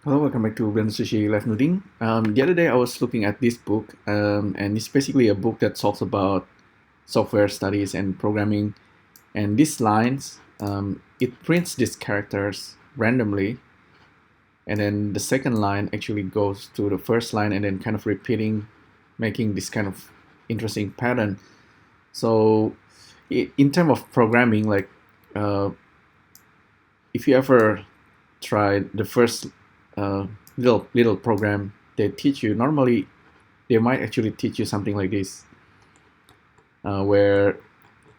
Hello, welcome back to Blender Sushi Live Nuding. The other day I was looking at this book, and it's basically a book that talks about software studies and programming. And these lines, it prints these characters randomly, and then the second line actually goes to the first line and then kind of repeating, making this kind of interesting pattern. So, in terms of programming, like uh, if you ever try the first uh, little program they teach you, normally they might actually teach you something like this, where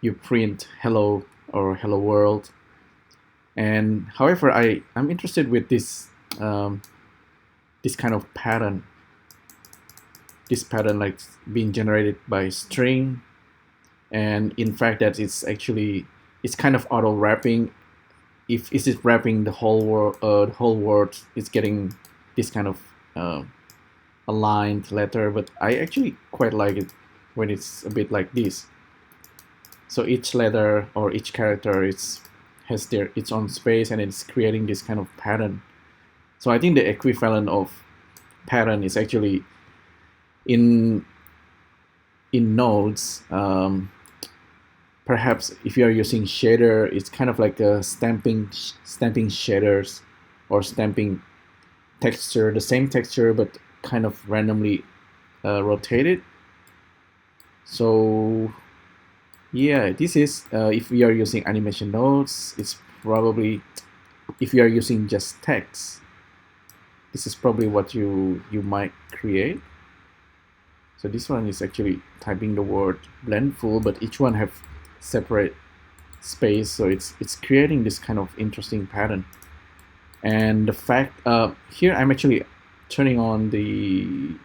you print hello or hello world. And however, I'm interested with this kind of pattern. This pattern like being generated by string, and in fact that it's kind of auto wrapping. If is it wrapping the whole word, it's getting this kind of uh, aligned letter. But I actually quite like it when it's a bit like this. So each letter or each character has its own space, and it's creating this kind of pattern. So I think the equivalent of pattern is actually in nodes. Perhaps if you are using shader, it's kind of like a stamping shaders or stamping texture, the same texture but kind of randomly rotated. So yeah, this is if we are using animation nodes, it's probably, if you are using just text, this is probably what you might create. So this one is actually typing the word blendful, but each one have separate space, so it's creating this kind of interesting pattern. And the fact here I'm actually turning on the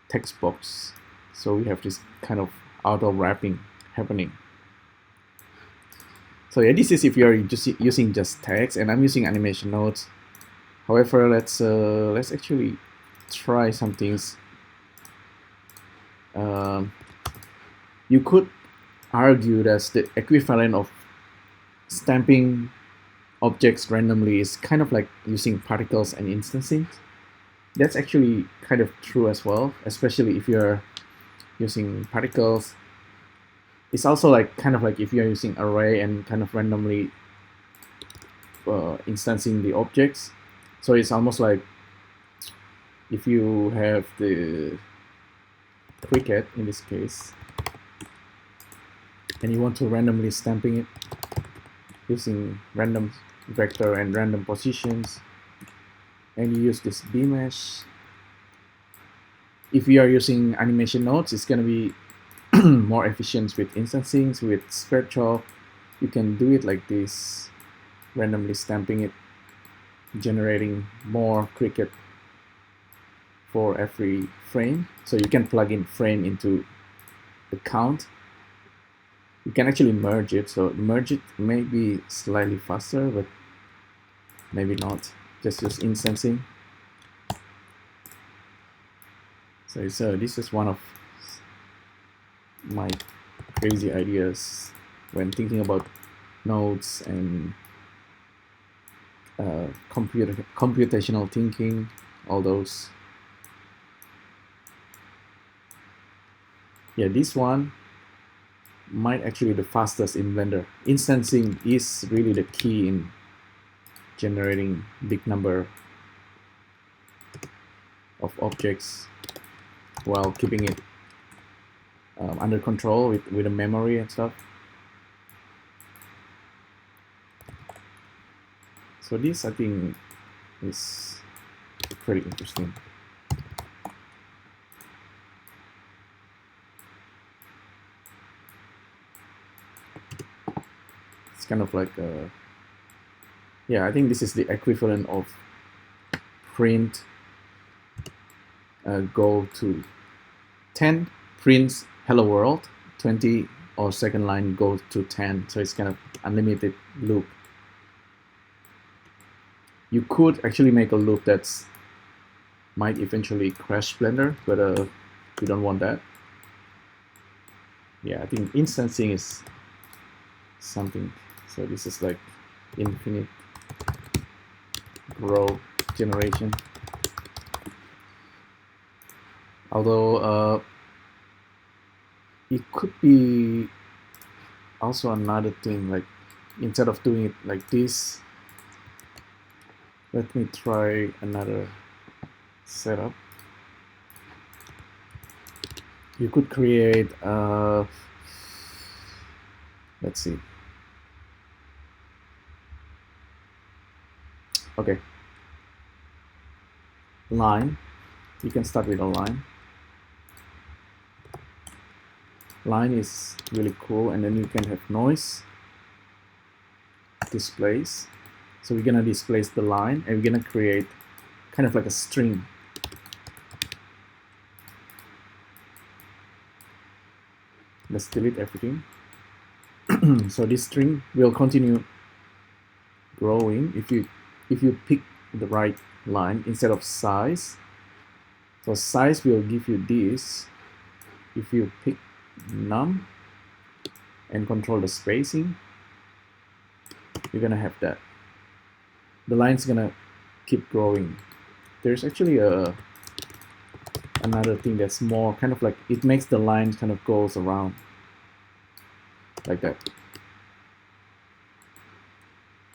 text box, so we have this kind of auto wrapping happening. So yeah, this is if you're just using just text, and I'm using animation nodes. However, let's actually try some things. Um, you could argue that the equivalent of stamping objects randomly is kind of like using particles and instancing. That's actually kind of true as well, especially if you're using particles. It's also like kind of like if you're using array and kind of randomly instancing the objects. So it's almost like if you have the cricket in this case, and you want to randomly stamping it using random vector and random positions, and you use this bmesh. If you are using animation nodes, it's going to be more efficient with instancing. With Squarechalk, you can do it like this, randomly stamping it, generating more cricket for every frame. So you can plug in frame into the count. You can actually merge it, so merge it may be slightly faster, but maybe not. Just use instancing. So this is one of my crazy ideas when thinking about nodes and computational thinking, all those. Yeah, this one might actually be the fastest in Blender. Instancing is really the key in generating big number of objects while keeping it under control with the memory and stuff. So this, I think, is pretty interesting. It's kind of like yeah, I think this is the equivalent of print go to 10 prints hello world, 20 or second line goes to 10, so it's kind of unlimited loop. You could actually make a loop that's might eventually crash Blender, but we don't want that. Yeah, I think instancing is something. So this is like infinite grow generation. Although it could be also another thing, like instead of doing it like this, let me try another setup. You could create let's see. Okay. Line. You can start with a line. Line is really cool, and then you can have noise, displace. So we're gonna displace the line, and we're gonna create kind of like a string. Let's delete everything. So this string will continue growing if you pick the right line instead of size. So size will give you this. If you pick num and control the spacing, you're gonna have that. The line's gonna keep growing. There's actually another thing that's more kind of like, it makes the line kind of goes around like that.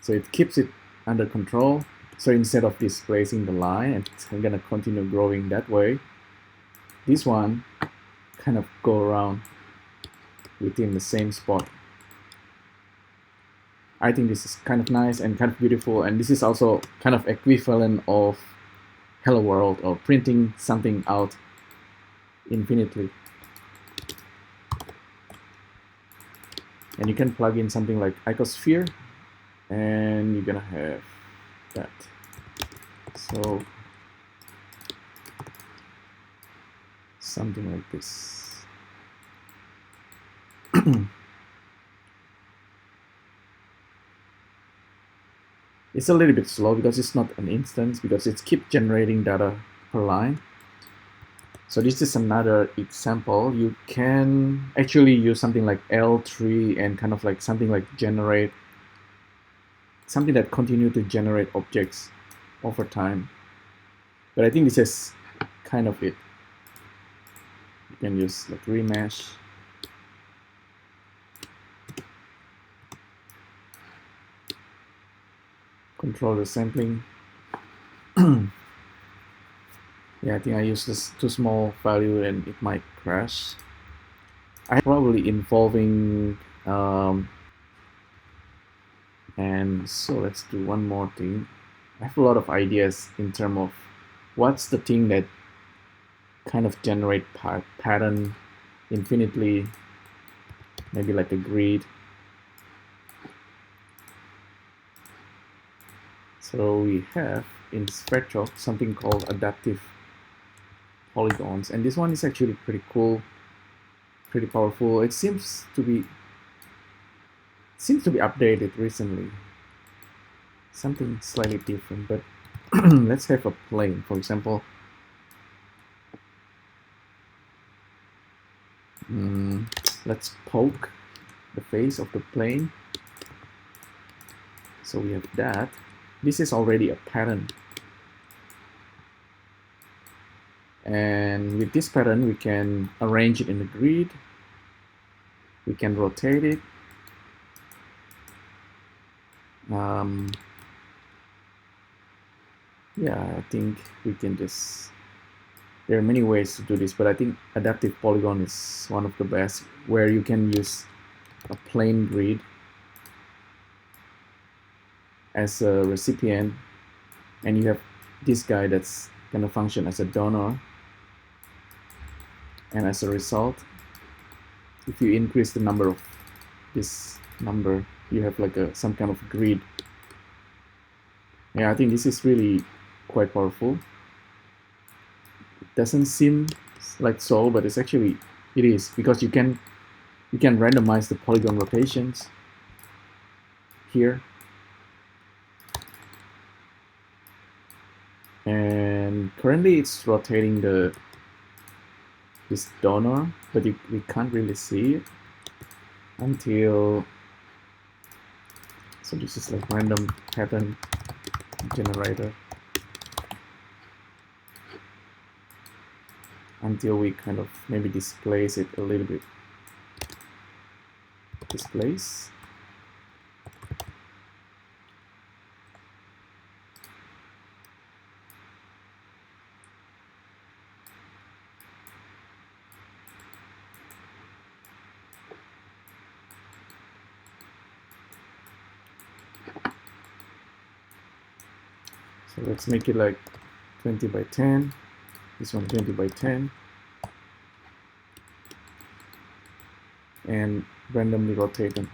So it keeps it under control. So instead of displacing the line, I'm gonna continue growing that way. This one kind of go around within the same spot. I think this is kind of nice and kind of beautiful, and this is also kind of equivalent of Hello World or printing something out infinitely. And you can plug in something like Icosphere, and you're gonna have that. So something like this. It's a little bit slow because it's not an instance, because it's keep generating data per line. So this is another example. You can actually use something like L3 and kind of like something like generate, something that continue to generate objects over time. But I think this is kind of it. You can use like remesh. Control the sampling. Yeah, I think I use this too small value and it might crash. I probably involving and so let's do one more thing. I have a lot of ideas in terms of what's the thing that kind of generate pattern infinitely, maybe like a grid. So we have in Spectral something called adaptive polygons, and this one is actually pretty cool, pretty powerful. It seems to be updated recently, something slightly different. But let's have a plane, for example. Let's poke the face of the plane. So we have that. This is already a pattern. And with this pattern, we can arrange it in the grid. We can rotate it. Yeah, I think we can just, there are many ways to do this, but I think adaptive polygon is one of the best, where you can use a plain grid as a recipient, and you have this guy that's going to function as a donor. And as a result, if you increase the number of this number, you have like some kind of grid. Yeah, I think this is really quite powerful. It doesn't seem like so, but it's actually, it is, because you can randomize the polygon rotations here. And currently it's rotating this donor, but we can't really see it until, so this is like random pattern generator. until we kind of maybe displace it a little bit. Displace. So let's make it like 20 by 10. This one 20 by 10. And randomly rotate them.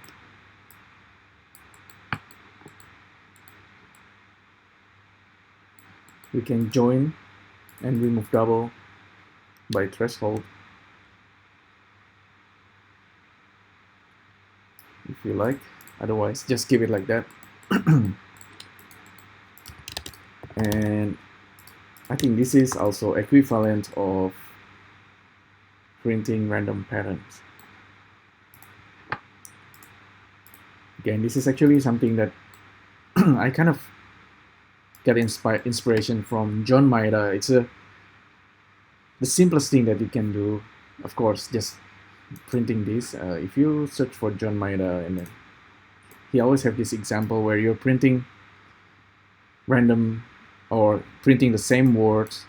We can join and remove double by threshold if you like. Otherwise, just keep it like that. And I think this is also equivalent of printing random patterns. Again, this is actually something that I kind of get inspiration from John Maeda. It's the simplest thing that you can do. Of course, just printing this. If you search for John Maeda, and then he always have this example where you're printing random or printing the same words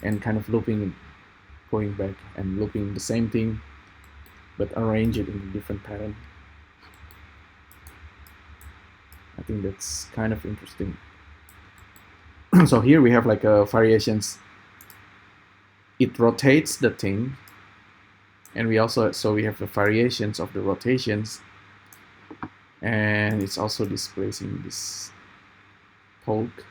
and kind of looping it, going back and looping the same thing, but arrange it in a different pattern. I think that's kind of interesting. So here we have like variations. It rotates the thing, and we have the variations of the rotations, and it's also displacing this poke,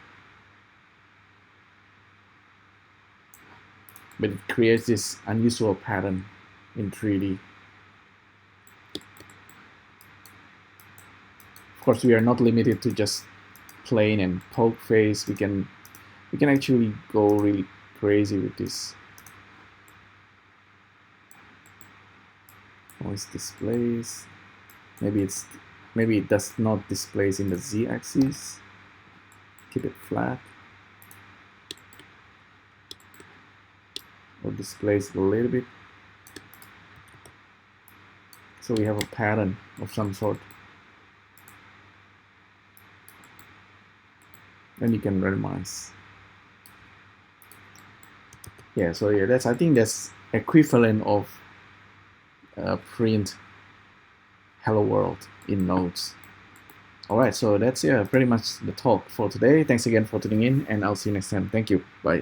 but it creates this unusual pattern in 3D. Of course, we are not limited to just plane and poke face. We can actually go really crazy with this. Always displace. Maybe it does not displace in the z-axis. Keep it flat. Or displace it a little bit. So we have a pattern of some sort. And you can randomize. Yeah, so yeah, I think that's equivalent of print hello world in nodes. Alright, so that's pretty much the talk for today. Thanks again for tuning in, and I'll see you next time. Thank you. Bye.